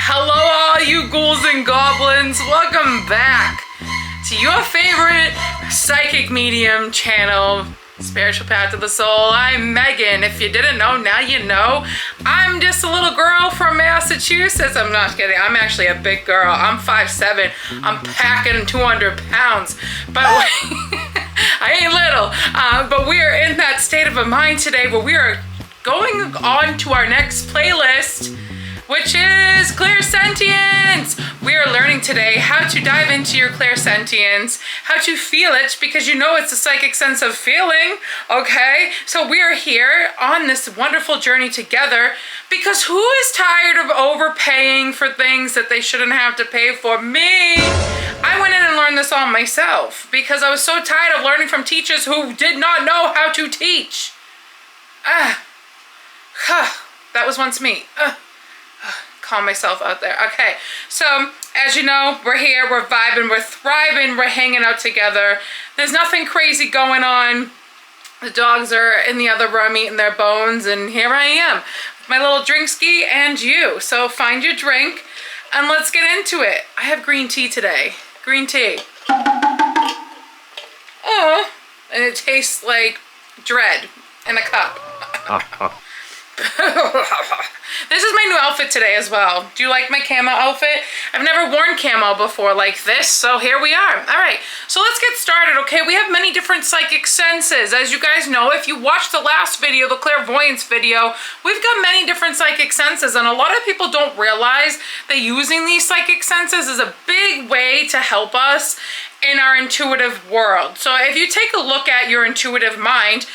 Hello all you ghouls and goblins, welcome back to your favorite psychic medium channel, Spiritual Path of the Soul. I'm Megan. If you didn't know, now you know. I'm just a little girl from Massachusetts. I'm not kidding, I'm actually a big girl. I'm 5'7", I'm packing 200 pounds, but I ain't little, but we are in that state of a mind today where we are going on to our next playlist, which is Clairsentience. We are learning today how to dive into your clairsentience, how to feel it, because you know it's a psychic sense of feeling, okay? So we are here on this wonderful journey together because who is tired of overpaying for things that they shouldn't have to pay for? Me! I went in and learned this all myself because I was so tired of learning from teachers who did not know how to teach. That was once me. Calm myself out there. Okay, so as you know, we're here, we're vibing, we're thriving, we're hanging out together. There's nothing crazy going on. The dogs are in the other room eating their bones, and here I am with my little drinkski and you. So find your drink and let's get into it. I have green tea today. Green tea. Oh, and it tastes like dread in a cup. This is my new outfit today as well. Do you like my camo outfit? I've never worn camo before like this, so here we are. All right, so let's get started, okay? We have many different psychic senses. As you guys know, if you watched the last video, the clairvoyance video, we've got many different psychic senses, and a lot of people don't realize that using these psychic senses is a big way to help us in our intuitive world. So if you take a look at your intuitive mind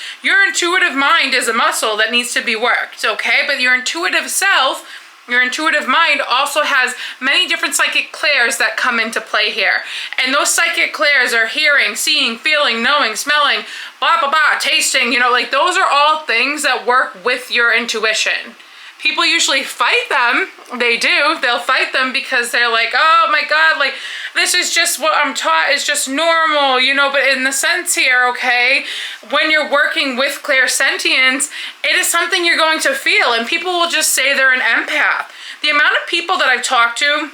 is a muscle that needs to be worked, okay? But your intuitive self, your intuitive mind also has many different psychic clairs that come into play here. And those psychic clairs are hearing, seeing, feeling, knowing, smelling, blah, blah, blah, tasting, you know, like those are all things that work with your intuition. People usually fight them. They do. They'll fight them because they're like, oh my God, like this is just what I'm taught is just normal, you know, but in the sense here, okay, when you're working with clairsentience, it is something you're going to feel, and people will just say they're an empath. The amount of people that I've talked to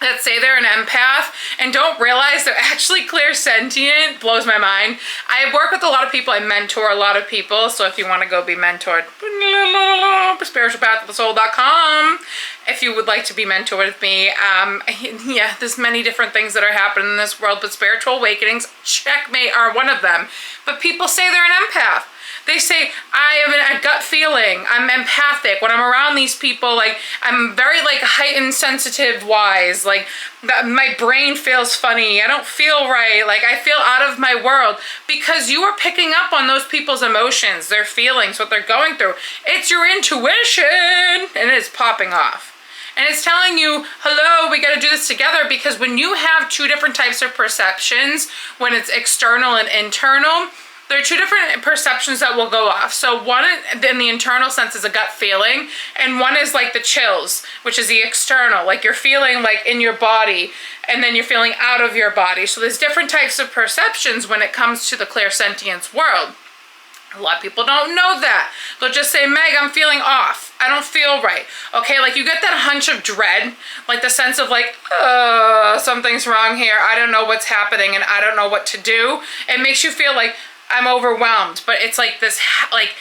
that say they're an empath and don't realize they're actually clairsentient blows my mind. I work with a lot of people, I mentor a lot of people, so if you want to go be mentored, spiritualpathofthesoul.com, if you would like to be mentored with me. Yeah, there's many different things that are happening in this world, but spiritual awakenings, checkmate, are one of them. But people say they're an empath. They say, I have a gut feeling, I'm empathic. When I'm around these people, like, I'm very, like, heightened sensitive wise. Like, my brain feels funny. I don't feel right. Like, I feel out of my world. Because you are picking up on those people's emotions, their feelings, what they're going through. It's your intuition, and it's popping off. And it's telling you, hello, we got to do this together, because when you have two different types of perceptions, when it's external and internal, there are two different perceptions that will go off. So one in the internal sense is a gut feeling, and one is like the chills, which is the external, like you're feeling like in your body, and then you're feeling out of your body. So there's different types of perceptions when it comes to the clairsentience world. A lot of people don't know that. They'll just say, Meg, I'm feeling off. I don't feel right. Okay, like you get that hunch of dread, like the sense of like, something's wrong here. I don't know what's happening and I don't know what to do. It makes you feel like I'm overwhelmed, but it's like this like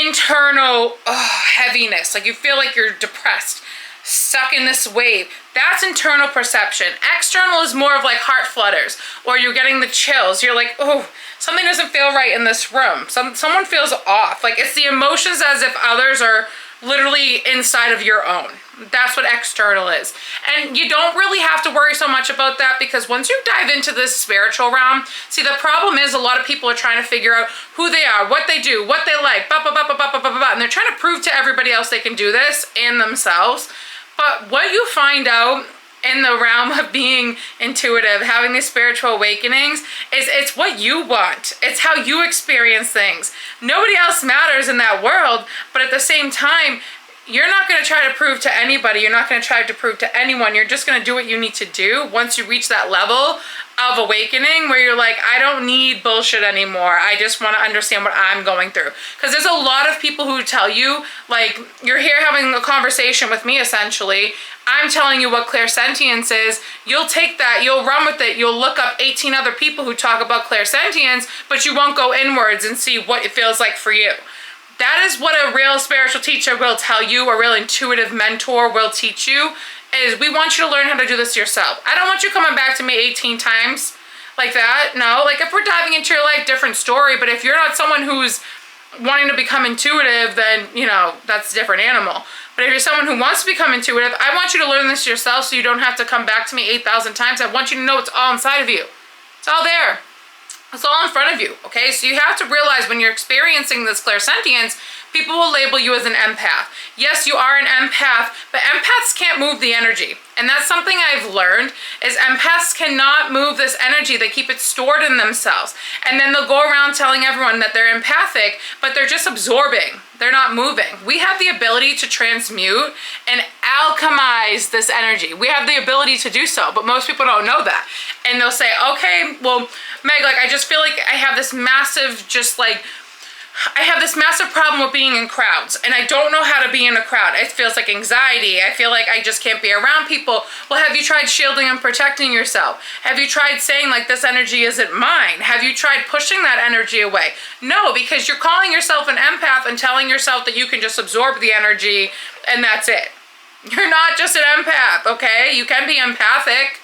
internal heaviness. Like you feel like you're depressed, stuck in this wave. That's internal perception. External is more of like heart flutters, or you're getting the chills. You're like, oh, something doesn't feel right in this room. Someone feels off. Like it's the emotions as if others are literally inside of your own. That's what external is. And you don't really have to worry so much about that, because once you dive into this spiritual realm, see, the problem is a lot of people are trying to figure out who they are, what they do, what they like, and they're trying to prove to everybody else they can do this and themselves. But what you find out in the realm of being intuitive, having these spiritual awakenings, is it's what you want. It's how you experience things. Nobody else matters in that world, but at the same time, you're not going to try to prove to anybody, you're not going to try to prove to anyone, you're just going to do what you need to do once you reach that level of awakening where you're like, I don't need bullshit anymore. I just want to understand what I'm going through. Because there's a lot of people who tell you, like, you're here having a conversation with me essentially. I'm telling you what clairsentience is. You'll take that, you'll run with it, you'll look up 18 other people who talk about clairsentience, but you won't go inwards and see what it feels like for you. That is what a real spiritual teacher will tell you, a real intuitive mentor will teach you, is we want you to learn how to do this yourself. I don't want you coming back to me 18 times like that. No, like if we're diving into your life, different story, but if you're not someone who's wanting to become intuitive, then, you know, that's a different animal. But if you're someone who wants to become intuitive, I want you to learn this yourself so you don't have to come back to me 8,000 times. I want you to know it's all inside of you. It's all there. It's all in front of you, okay? So you have to realize when you're experiencing this clairsentience, people will label you as an empath. Yes, you are an empath, but empaths can't move the energy. And that's something I've learned, is empaths cannot move this energy. They keep it stored in themselves. And then they'll go around telling everyone that they're empathic, but they're just absorbing. They're not moving. We have the ability to transmute and alchemize this energy. We have the ability to do so, but most people don't know that. And they'll say, okay, well, Meg, like, I just feel like I have this massive, I have this massive problem with being in crowds, and I don't know how to be in a crowd. It feels like anxiety. I feel like I just can't be around people. Well, have you tried shielding and protecting yourself? Have you tried saying, like, this energy isn't mine? Have you tried pushing that energy away? No, because you're calling yourself an empath and telling yourself that you can just absorb the energy and that's it. You're not just an empath, okay? You can be empathic,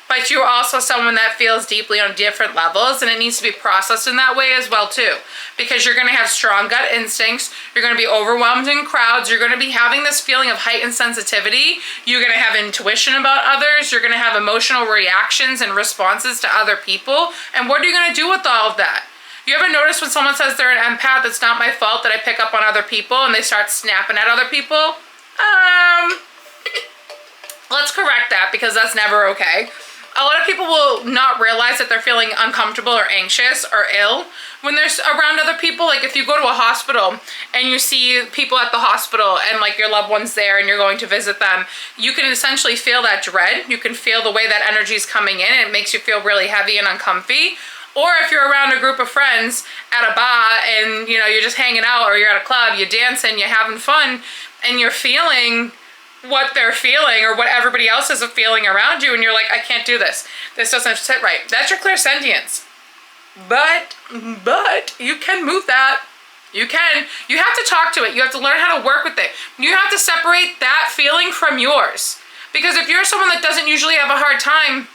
but you're also someone that feels deeply on different levels, and it needs to be processed in that way as well too. Because you're going to have strong gut instincts, you're going to be overwhelmed in crowds, you're going to be having this feeling of heightened sensitivity, you're going to have intuition about others, you're going to have emotional reactions and responses to other people, and what are you going to do with all of that? You ever notice when someone says they're an empath, it's not my fault that I pick up on other people, and they start snapping at other people? Let's correct that, because that's never okay. A lot of people will not realize that they're feeling uncomfortable or anxious or ill when they're around other people. Like if you go to a hospital and you see people at the hospital and like your loved one's there and you're going to visit them, you can essentially feel that dread. You can feel the way that energy is coming in, and it makes you feel really heavy and uncomfy. Or if you're around a group of friends at a bar and, you know, you're just hanging out, or you're at a club, you're dancing, you're having fun, and you're feeling what they're feeling or what everybody else is feeling around you, and you're like, I can't do this. This doesn't sit right. That's your clairsentience. But you can move that. You can. You have to talk to it. You have to learn how to work with it. You have to separate that feeling from yours. Because if you're someone that doesn't usually have a hard time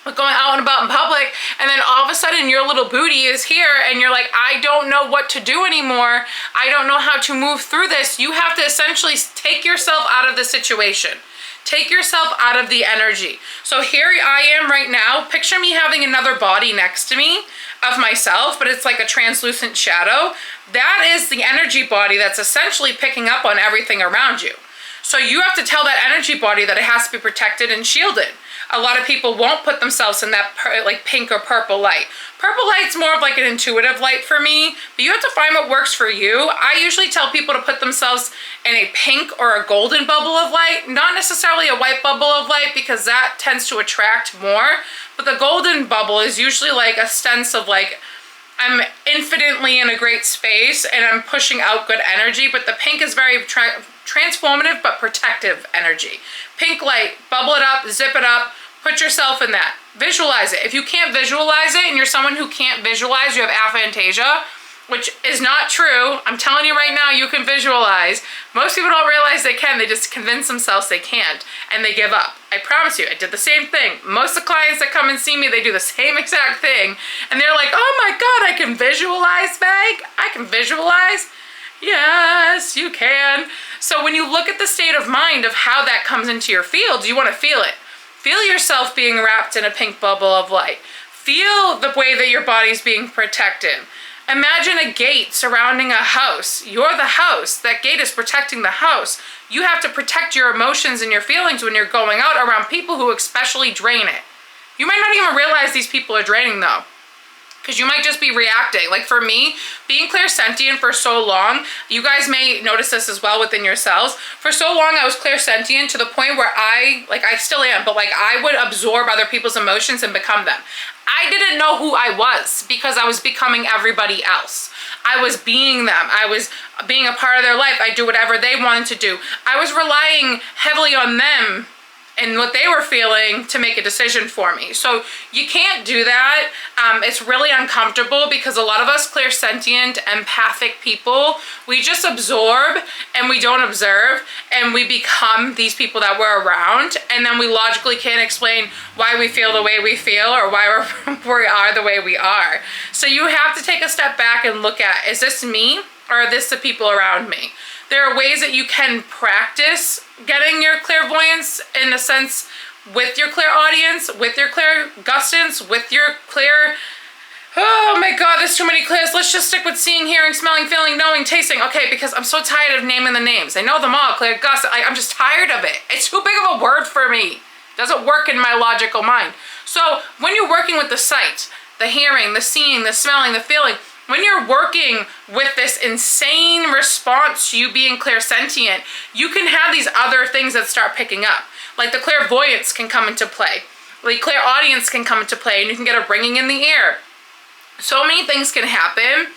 with going out and about in public, and then all of a sudden your little booty is here and you're like, I don't know what to do anymore, I don't know how to move through this, you have to essentially take yourself out of the situation. Take yourself out of the energy. So here I am right now. Picture me having another body next to me of myself, but it's like a translucent shadow. That is the energy body that's essentially picking up on everything around you. So you have to tell that energy body that it has to be protected and shielded. A lot of people won't put themselves in that like pink or purple light. Purple light's more of like an intuitive light for me, but you have to find what works for you. I usually tell people to put themselves in a pink or a golden bubble of light, not necessarily a white bubble of light, because that tends to attract more. But the golden bubble is usually like a sense of like, I'm infinitely in a great space and I'm pushing out good energy. But the pink is very transformative but protective energy. Pink light, bubble it up, zip it up, put yourself in that. Visualize it. If you can't visualize it and you're someone who can't visualize, you have aphantasia, which is not true. I'm telling you right now, you can visualize. Most people don't realize they can. They just convince themselves they can't and they give up. I promise you, I did the same thing. Most of the clients that come and see me, they do the same exact thing. And they're like, oh my God, I can visualize, Meg. I can visualize. Yes, you can. So when you look at the state of mind of how that comes into your field, you want to feel it. Feel yourself being wrapped in a pink bubble of light. Feel the way that your body's being protected. Imagine a gate surrounding a house. You're the house. That gate is protecting the house. You have to protect your emotions and your feelings when you're going out around people who especially drain it. You might not even realize these people are draining though. because you might just be reacting. Like for me, being clairsentient for so long, you guys may notice this as well within yourselves. For so long, I was clairsentient to the point where I still am, but like I would absorb other people's emotions and become them. I didn't know who I was because I was becoming everybody else. I was being them. I was being a part of their life. I do whatever they wanted to do. I was relying heavily on them and what they were feeling to make a decision for me. So you can't do that. It's really uncomfortable because a lot of us clairsentient, empathic people, we just absorb and we don't observe, and we become these people that we're around, and then we logically can't explain why we feel the way we feel or why we are the way we are. So you have to take a step back and look at, is this me or are this the people around me? There are ways that you can practice getting your clairvoyance, in a sense, with your clairaudience, with your clairgustance, with your clair... Oh my God, there's too many clairs. Let's just stick with seeing, hearing, smelling, feeling, knowing, tasting. Okay, because I'm so tired of naming the names. I know them all, clairgust. I'm just tired of it. It's too big of a word for me. Doesn't work in my logical mind. So when you're working with the sight, the hearing, the seeing, the smelling, the feeling, when you're working with this insane response to you being clairsentient, you can have these other things that start picking up. Like the clairvoyance can come into play. Like clairaudience can come into play, and you can get a ringing in the ear. So many things can happen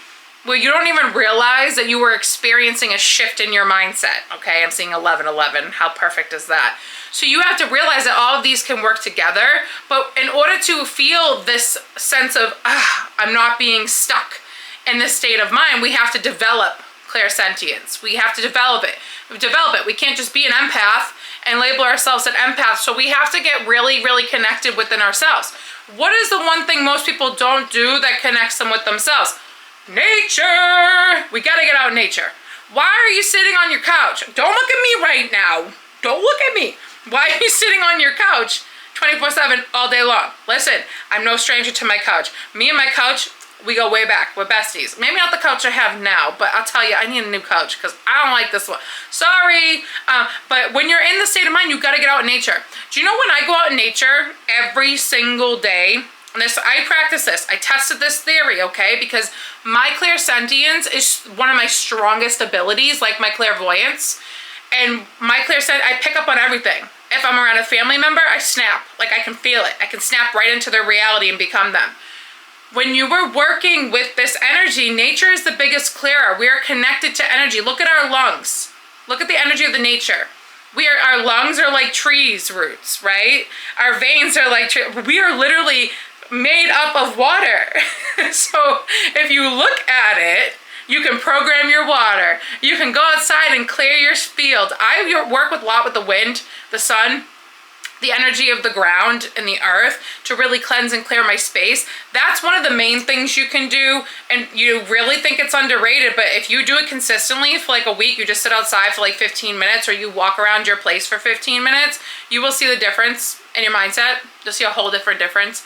where you don't even realize that you were experiencing a shift in your mindset. Okay, I'm seeing 1111. How perfect is that? So you have to realize that all of these can work together, but in order to feel this sense of, I'm not being stuck in this state of mind, we have to develop clairsentience. We have to develop it. We can't just be an empath and label ourselves an empath. So we have to get really, really connected within ourselves. What is the one thing most people don't do that connects them with themselves? Nature! We gotta get out in nature. Why are you sitting on your couch? Don't look at me right now. Don't look at me. Why are you sitting on your couch 24/7 all day long? Listen, I'm no stranger to my couch. Me and my couch, we go way back. We're besties. Maybe not the couch I have now, but I'll tell you, I need a new couch because I don't like this one. Sorry. But when you're in the state of mind, you got to get out in nature. Do you know when I go out in nature every single day, and this, I practice this, I tested this theory, okay? Because my clairsentience is one of my strongest abilities, like my clairvoyance. And my clairsentience, I pick up on everything. If I'm around a family member, I snap. Like I can feel it. I can snap right into their reality and become them. When you were working with this energy, nature is the biggest clearer. We are connected to energy. Look at our lungs. Look at the energy of the nature. Our lungs are like trees roots, right? Our veins are like, we are literally made up of water. So if you look at it, you can program your water. You can go outside and clear your field. I work a lot with the wind, the sun, the energy of the ground and the earth to really cleanse and clear my space. That's one of the main things you can do, and you really think it's underrated, but if you do it consistently for like a week, you just sit outside for like 15 minutes or you walk around your place for 15 minutes, you will see the difference in your mindset. You'll see a whole different difference.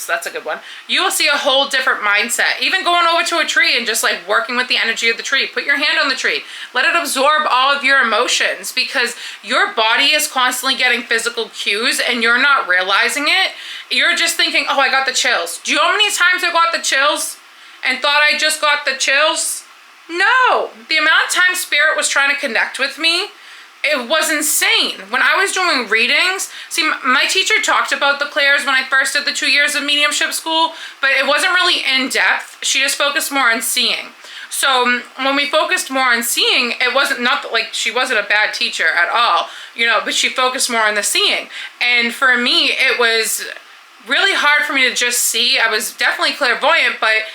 That's a good one. You will see a whole different mindset. Even going over to a tree and just like working with the energy of the tree. Put your hand on the tree. Let it absorb all of your emotions, because your body is constantly getting physical cues and you're not realizing it. You're just thinking, oh, I got the chills. Do you know how many times I got the chills and thought I just got the chills? No. The amount of time Spirit was trying to connect with me, it was insane. When I was doing readings, see, my teacher talked about the clairs when I first did the 2 years of mediumship school, but it wasn't really in depth. She just focused more on seeing. So when we focused more on seeing, it wasn't, not like she wasn't a bad teacher at all, you know, but she focused more on the seeing. And for me, it was really hard for me to just see. I was definitely clairvoyant, but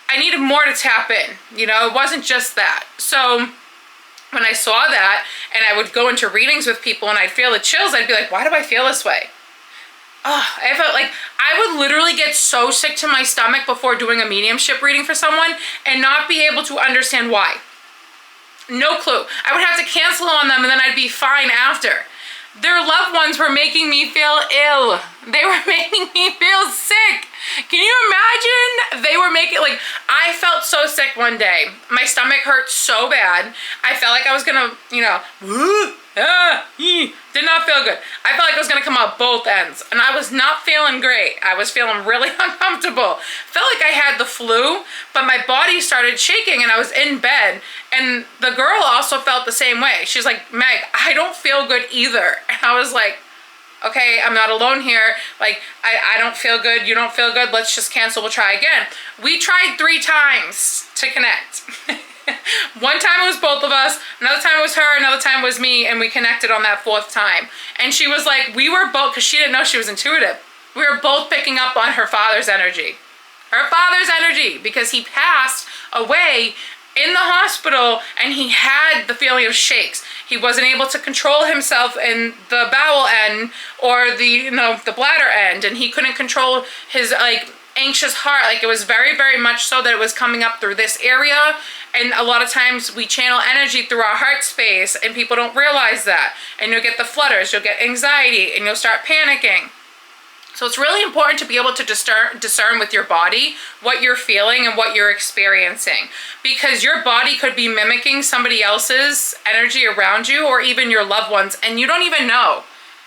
I needed more to tap in, you know, it wasn't just that. So when I saw that and I would go into readings with people and I'd feel the chills, I'd be like, why do I feel this way? Oh, I felt like I would literally get so sick to my stomach before doing a mediumship reading for someone and not be able to understand why. No clue. I would have to cancel on them and then I'd be fine after. Their loved ones were making me feel ill. They were making me feel sick. Can you imagine? They were making, like, I felt so sick one day. My stomach hurt so bad. I felt like I was gonna, you know, Did not feel good. I felt like it was gonna come out both ends, and I was not feeling great. I was feeling really uncomfortable. Felt like I had the flu, but my body started shaking and I was in bed, and the girl also felt the same way. She's like, Meg, I don't feel good either. And I was like, okay, I'm not alone here. Like, I don't feel good, you don't feel good, let's just cancel, we'll try again. We tried 3 times to connect. One time it was both of us, another time it was her, another time it was me, and we connected on that 4th time. And she was like, we were both, because she didn't know she was intuitive, we were both picking up on her father's energy. Her father's energy, because he passed away in the hospital and he had the feeling of shakes. He wasn't able to control himself in the bowel end or the, the bladder end, and he couldn't control his like anxious heart. Like, it was very, very much so that it was coming up through this area. And a lot of times we channel energy through our heart space and people don't realize that. And you'll get the flutters, you'll get anxiety, and you'll start panicking. So it's really important to be able to discern with your body what you're feeling and what you're experiencing, because your body could be mimicking somebody else's energy around you or even your loved ones, and you don't even know.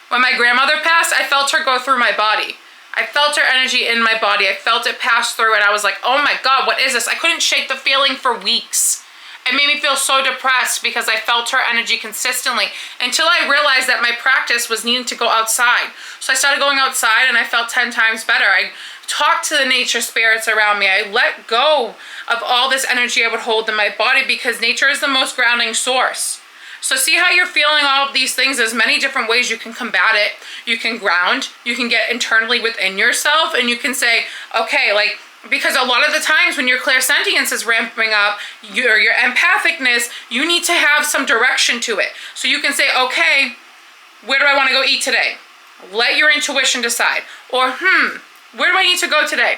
When my grandmother passed, I felt her go through my body. I felt her energy in my body. I felt it pass through, and I was like, oh my God, what is this? I couldn't shake the feeling for weeks. It made me feel so depressed because I felt her energy consistently until I realized that my practice was needing to go outside. So I started going outside and I felt 10 times better. I talked to the nature spirits around me. I let go of all this energy I would hold in my body, because nature is the most grounding source. So see how you're feeling all of these things. There's many different ways you can combat it. You can ground, you can get internally within yourself, and you can say, okay, like, because a lot of the times when your clairsentience is ramping up, your empathicness, you need to have some direction to it. So you can say, okay, where do I want to go eat today? Let your intuition decide. Or, where do I need to go today?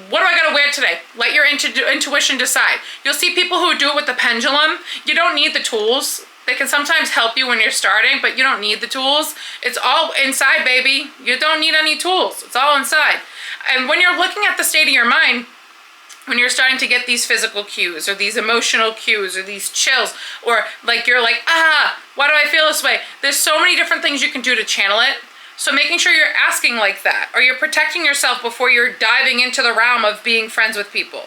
What do I gotta wear today? Let your intuition decide. You'll see people who do it with the pendulum. You don't need the tools. They can sometimes help you when you're starting, but you don't need the tools. It's all inside, baby. You don't need any tools. It's all inside. And when you're looking at the state of your mind, when you're starting to get these physical cues or these emotional cues or these chills, or like you're like, why do I feel this way? There's so many different things you can do to channel it. So making sure you're asking like that, or you're protecting yourself before you're diving into the realm of being friends with people.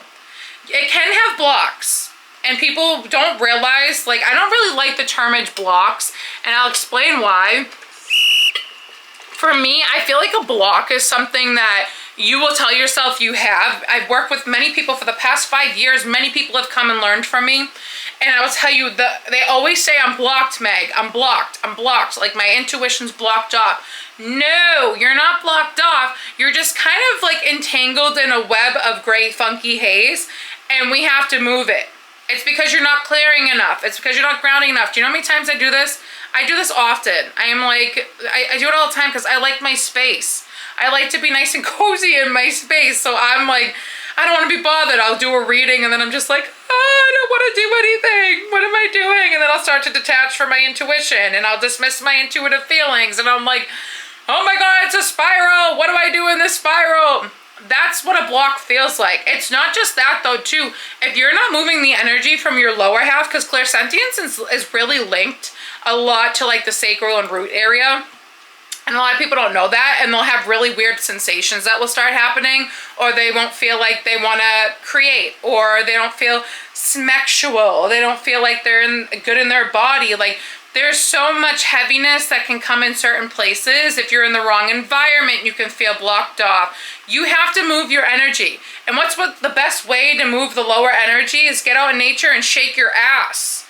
It can have blocks, and people don't realize, like, I don't really like the termage blocks, and I'll explain why. For me, I feel like a block is something that you will tell yourself you have. I've worked with many people for the past 5 years. Many people have come and learned from me. And I will tell you, they always say, I'm blocked, Meg. I'm blocked. I'm blocked. Like, my intuition's blocked off. No, you're not blocked off. You're just kind of like entangled in a web of gray, funky haze. And we have to move it. It's because you're not clearing enough. It's because you're not grounding enough. Do you know how many times I do this? I do this often. I am like, I do it all the time because I like my space. I like to be nice and cozy in my space. So I'm like, I don't want to be bothered. I'll do a reading and then I'm just like, I don't want to do anything. What am I doing? And then I'll start to detach from my intuition and I'll dismiss my intuitive feelings. And I'm like, oh my God, it's a spiral. What do I do in this spiral? That's what a block feels like. It's not just that though too. If you're not moving the energy from your lower half, because clairsentience is really linked a lot to like the sacral and root area. And a lot of people don't know that, and they'll have really weird sensations that will start happening, or they won't feel like they want to create, or they don't feel smexual, they don't feel like they're good in their body. Like, there's so much heaviness that can come in certain places. If you're in the wrong environment, you can feel blocked off. You have to move your energy. And what's the best way to move the lower energy is get out in nature and shake your ass.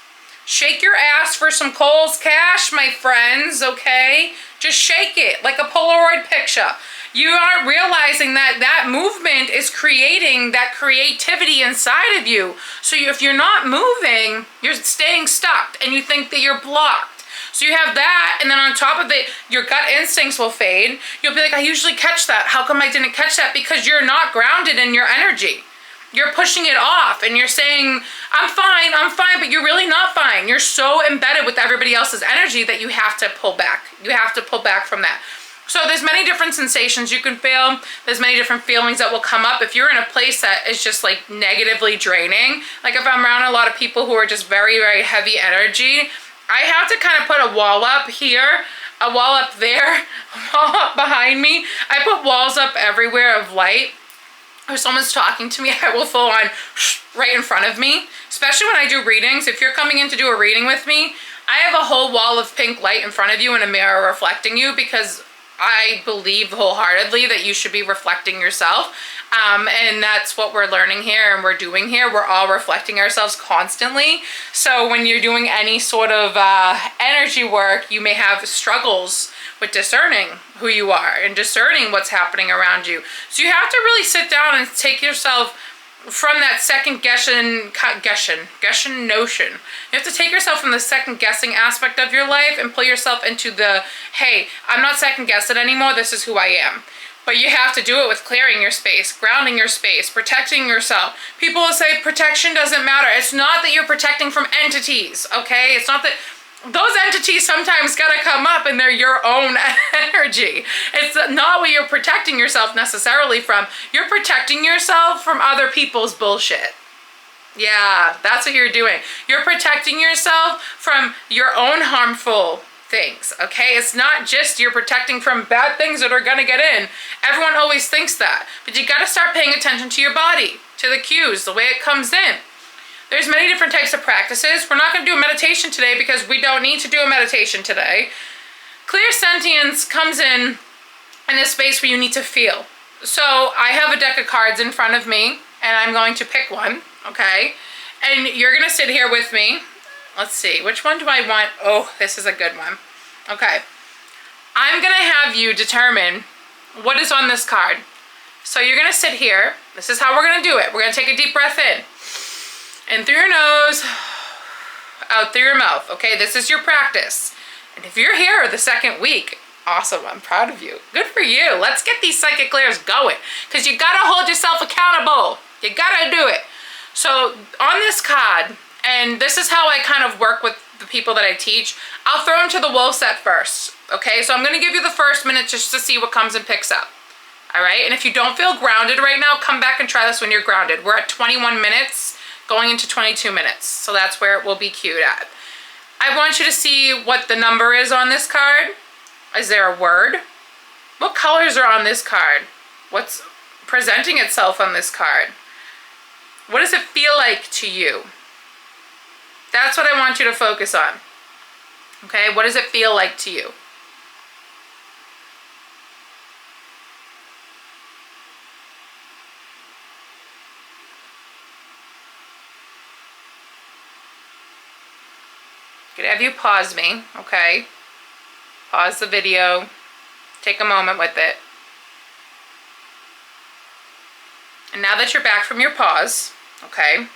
Shake your ass for some Kohl's cash, my friends, okay? Just shake it like a Polaroid picture. You aren't realizing that that movement is creating that creativity inside of you. So if you're not moving, you're staying stuck and you think that you're blocked. So you have that, and then on top of it, your gut instincts will fade. You'll be like, I usually catch that. How come I didn't catch that? Because you're not grounded in your energy. You're pushing it off and you're saying, I'm fine, but you're really not fine. You're so embedded with everybody else's energy that you have to pull back. You have to pull back from that. So there's many different sensations you can feel. There's many different feelings that will come up. If you're in a place that is just like negatively draining, like if I'm around a lot of people who are just very, very heavy energy, I have to kind of put a wall up here a wall up there, a wall up behind me. I put walls up everywhere of light. If someone's talking to me, I will full on right in front of me, especially when I do readings. If you're coming in to do a reading with me, I have a whole wall of pink light in front of you and a mirror reflecting you, because I believe wholeheartedly that you should be reflecting yourself. And that's what we're learning here and we're doing here. We're all reflecting ourselves constantly. So when you're doing any sort of energy work, you may have struggles with discerning who you are and discerning what's happening around you. So you have to really sit down and take yourself from that second guessing notion. You have to take yourself from the second guessing aspect of your life and pull yourself into the, hey, I'm not second guessing anymore, this is who I am. But you have to do it with clearing your space, grounding your space, protecting yourself. People will say protection doesn't matter. It's not that you're protecting from entities, okay? It's not that those entities sometimes gotta come up and they're your own energy. It's not what you're protecting yourself necessarily from. You're protecting yourself from other people's bullshit. Yeah, that's what you're doing. You're protecting yourself from your own harmful things, okay? It's not just you're protecting from bad things that are gonna get in. Everyone always thinks that. But you gotta start paying attention to your body, to the cues, the way it comes in. There's many different types of practices. We're not going to do a meditation today because we don't need to do a meditation today. Clairsentience comes in a space where you need to feel. So I have a deck of cards in front of me and I'm going to pick one, okay? And you're going to sit here with me. Let's see, which one do I want? Oh, this is a good one. Okay. I'm going to have you determine what is on this card. So you're going to sit here. This is how we're going to do it. We're going to take a deep breath in. In through your nose, out through your mouth. Okay, this is your practice. And if you're here the second week, awesome, I'm proud of you. Good for you. Let's get these psychic clairs going, because you gotta hold yourself accountable. You gotta do it. So on this card, and this is how I kind of work with the people that I teach, I'll throw them to the wolf set first. Okay, so I'm gonna give you the first minute just to see what comes and picks up. All right, and if you don't feel grounded right now, come back and try this when you're grounded. We're at 21 minutes. Going into 22 minutes. So that's where it will be cued at. I want you to see what the number is on this card. Is there a word? What colors are on this card? What's presenting itself on this card? What does it feel like to you? That's what I want you to focus on. Okay, what does it feel like to you? Could have you pause me, okay? Pause the video. Take a moment with it. And now that you're back from your pause, okay,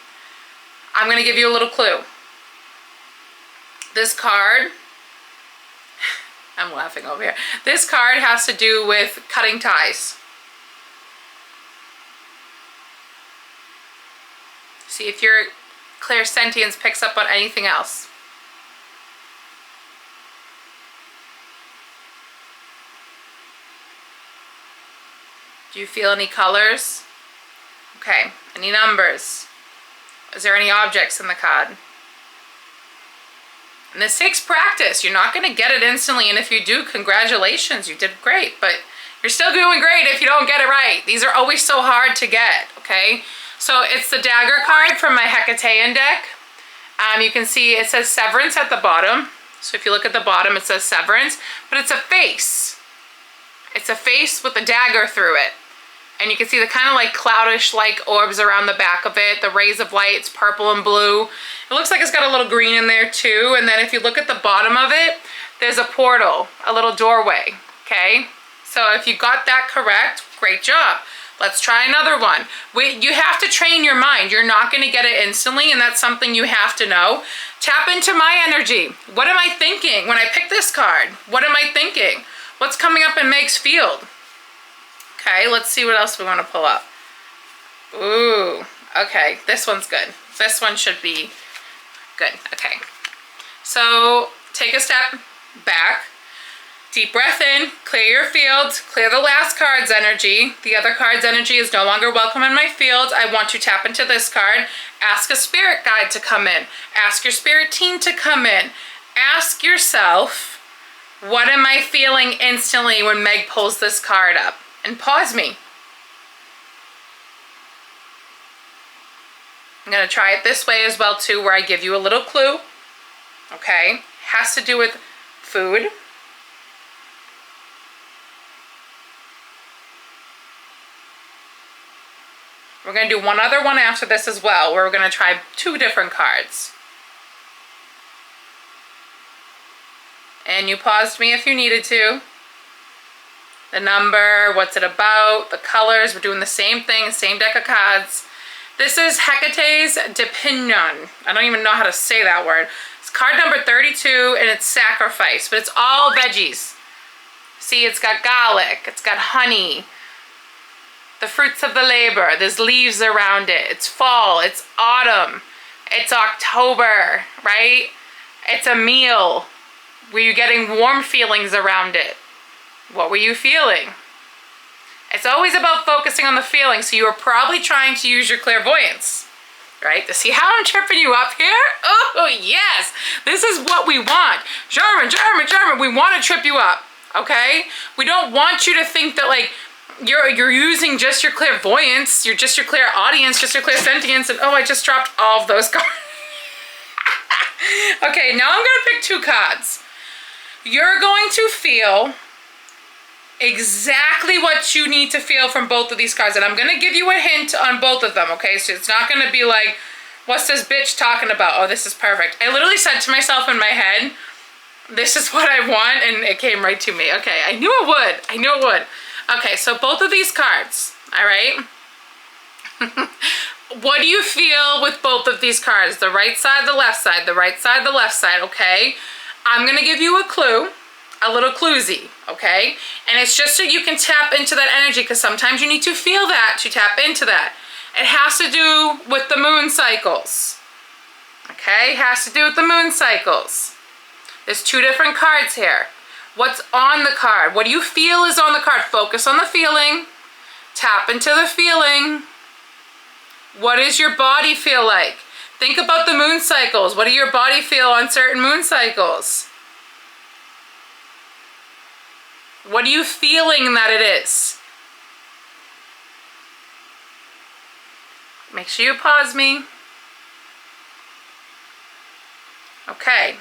I'm going to give you a little clue. This card, I'm laughing over here. This card has to do with cutting ties. See if your clairsentience picks up on anything else. Do you feel any colors? Okay, any numbers? Is there any objects in the card? And this takes practice. You're not going to get it instantly, and if you do, congratulations, you did great, but you're still doing great if you don't get it right. These are always so hard to get, okay? So it's the dagger card from my Hecatean deck. You can see it says Severance at the bottom. So if you look at the bottom, it says Severance, but it's a face. It's a face with a dagger through it. And you can see the kind of like cloudish like orbs around the back of it. The rays of light, it's purple and blue. It looks like it's got a little green in there too. And then if you look at the bottom of it, there's a portal, a little doorway, okay? So if you got that correct, great job. Let's try another one. You have to train your mind. You're not going to get it instantly, and that's something you have to know. Tap into my energy. What am I thinking when I pick this card? What am I thinking? What's coming up in Meg's field? Okay, let's see what else we want to pull up. Ooh, okay, this one's good. This one should be good. Okay, so take a step back. Deep breath in, clear your field, clear the last card's energy. The other card's energy is no longer welcome in my field. I want you to tap into this card. Ask a spirit guide to come in. Ask your spirit team to come in. Ask yourself, What am I feeling instantly when Meg pulls this card up? And pause me. I'm going to try it this way as well too, where I give you a little clue. Okay? Has to do with food. We're going to do one other one after this as well, where we're going to try 2 different cards. And you paused me if you needed to. The number, what's it about, the colors, we're doing the same thing, same deck of cards. This is Hecate's Depignon. I don't even know how to say that word. It's card number 32 and it's sacrifice, but it's all veggies. See, it's got garlic, it's got honey, the fruits of the labor, there's leaves around it. It's fall, it's autumn, it's October, right? It's a meal. Were you getting warm feelings around it? What were you feeling? It's always about focusing on the feeling, so you were probably trying to use your clairvoyance, right? To see how I'm tripping you up here? Oh, yes! This is what we want. German, we want to trip you up, okay? We don't want you to think that, like, you're using just your clairvoyance, you're just your clairaudience, just your clairsentience, and oh, I just dropped all of those cards. Okay, now I'm gonna pick 2 cards. You're going to feel exactly what you need to feel from both of these cards, and I'm gonna give you a hint on both of them, okay? So it's not gonna be like, what's this bitch talking about? Oh, this is perfect. I literally said to myself in my head, this is what I want, and it came right to me. Okay, I knew it would. I knew it would. Okay, so both of these cards, all right? What do you feel with both of these cards? The right side, the left side, the right side, the left side, okay? I'm gonna give you a clue, a little cluesy, okay? And it's just so you can tap into that energy, because sometimes you need to feel that to tap into that. It has to do with the moon cycles, okay? It has to do with the moon cycles. There's 2 different cards here. What's on the card? What do you feel is on the card? Focus on the feeling. Tap into the feeling. What does your body feel like? Think about the moon cycles. What do your body feel on certain moon cycles? What are you feeling that it is? Make sure you pause me. Okay.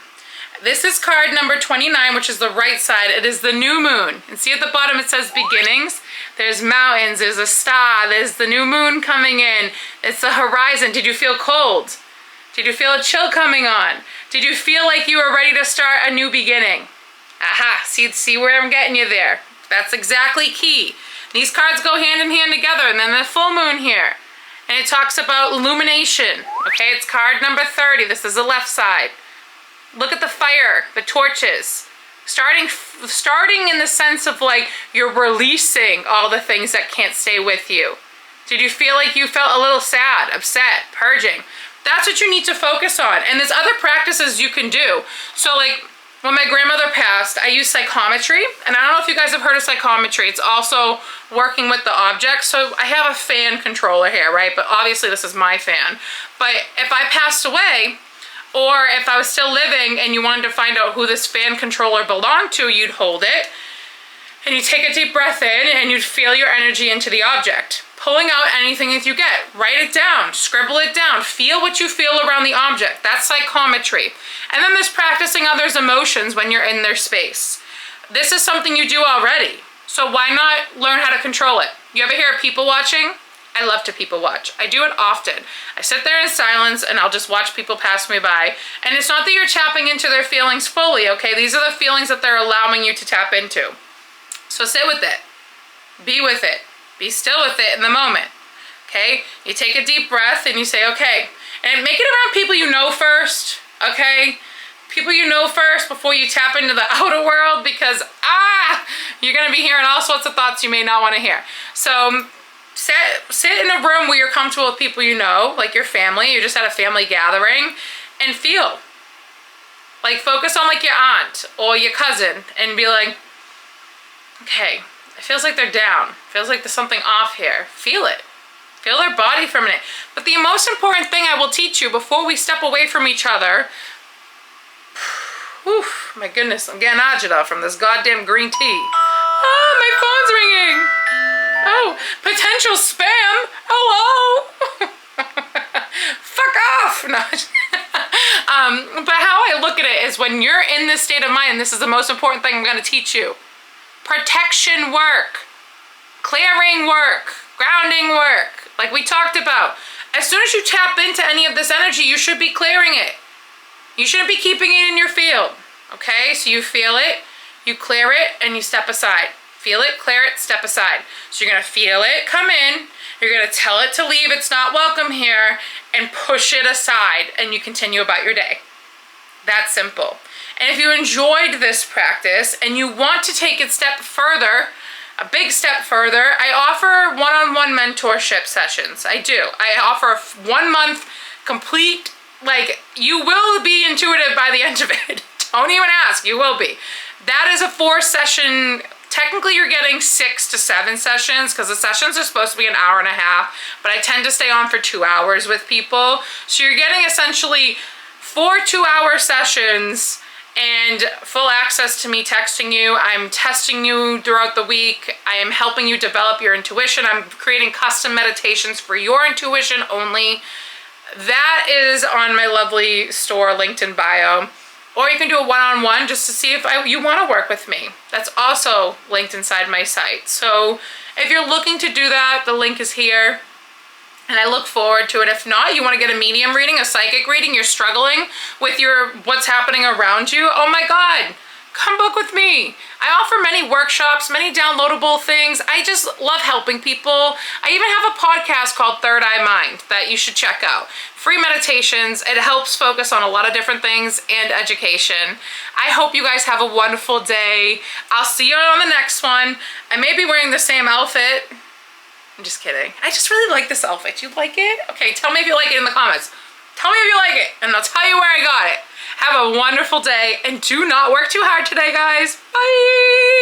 This is card number 29, which is the right side. It is the new moon. And see at the bottom it says beginnings. There's mountains, there's a star, there's the new moon coming in. It's the horizon. Did you feel cold? Did you feel a chill coming on? Did you feel like you were ready to start a new beginning? Aha, see where I'm getting you there. That's exactly key. These cards go hand in hand together, and then the full moon here. And it talks about illumination. Okay, it's card number 30. This is the left side. Look at the fire, the torches. Starting in the sense of like you're releasing all the things that can't stay with you. Did you feel like you felt a little sad, upset, purging? That's what you need to focus on. And there's other practices you can do. So like when my grandmother passed, I used psychometry. And I don't know if you guys have heard of psychometry. It's also working with the object. So I have a fan controller here, right? But obviously this is my fan. But if I passed away, or if I was still living and you wanted to find out who this fan controller belonged to, you'd hold it and you take a deep breath in and you'd feel your energy into the object. Pulling out anything that you get. Write it down, scribble it down, feel what you feel around the object. That's psychometry. And then there's practicing others' emotions when you're in their space. This is something you do already. So why not learn how to control it? You ever hear of people watching? I love to people watch. I do it often. I sit there in silence and I'll just watch people pass me by. And it's not that you're tapping into their feelings fully, okay? These are the feelings that they're allowing you to tap into. So sit with it. Be with it. Be still with it in the moment, okay? You take a deep breath and you say, okay. And make it around people you know first, okay? People you know first before you tap into the outer world, because, you're gonna be hearing all sorts of thoughts you may not wanna hear. So, sit in a room where you're comfortable with people you know, like your family, you're just at a family gathering, and feel. Like focus on like your aunt or your cousin and be like, okay, it feels like they're down. It feels like there's something off here. Feel it. Feel their body for a minute. But the most important thing I will teach you before we step away from each other, Whew, my goodness, I'm getting agita from this goddamn green tea. Oh, my phone's ringing. Oh, potential spam. Hello. Fuck off. No. But how I look at it is when you're in this state of mind, this is the most important thing I'm going to teach you. Protection work, clearing work, grounding work, like we talked about. As soon as you tap into any of this energy, you should be clearing it. You shouldn't be keeping it in your field, okay? So you feel it, you clear it, and you step aside. Feel it, clear it, step aside. So you're gonna feel it come in, you're gonna tell it to leave, it's not welcome here, and push it aside, and you continue about your day. That simple. And if you enjoyed this practice and you want to take it a step further, a big step further, I offer one-on-one mentorship sessions. I do. I offer a 1 month complete, like, you will be intuitive by the end of it. Don't even ask, you will be. That is a 4-session, technically you're getting 6 to 7 sessions because the sessions are supposed to be an hour and a half, but I tend to stay on for 2 hours with people. So you're getting essentially 4 2-hour sessions and full access to me texting you. I'm testing you throughout the week. I am helping you develop your intuition. I'm creating custom meditations for your intuition only. That is on my lovely store linked in bio. Or you can do a one-on-one just to see if you want to work with me. That's also linked inside my site. So if you're looking to do that, the link is here. And I look forward to it. If not, you want to get a medium reading, a psychic reading, you're struggling with what's happening around you, oh my God, come book with me. I offer many workshops, many downloadable things. I just love helping people. I even have a podcast called Third Eye Mind that you should check out. Free meditations. It helps focus on a lot of different things and education. I hope you guys have a wonderful day. I'll see you on the next one. I may be wearing the same outfit. I'm just kidding. I just really like this outfit. You like it? Okay, tell me if you like it in the comments. Tell me if you like it, and I'll tell you where I got it. Have a wonderful day, and do not work too hard today, guys. Bye!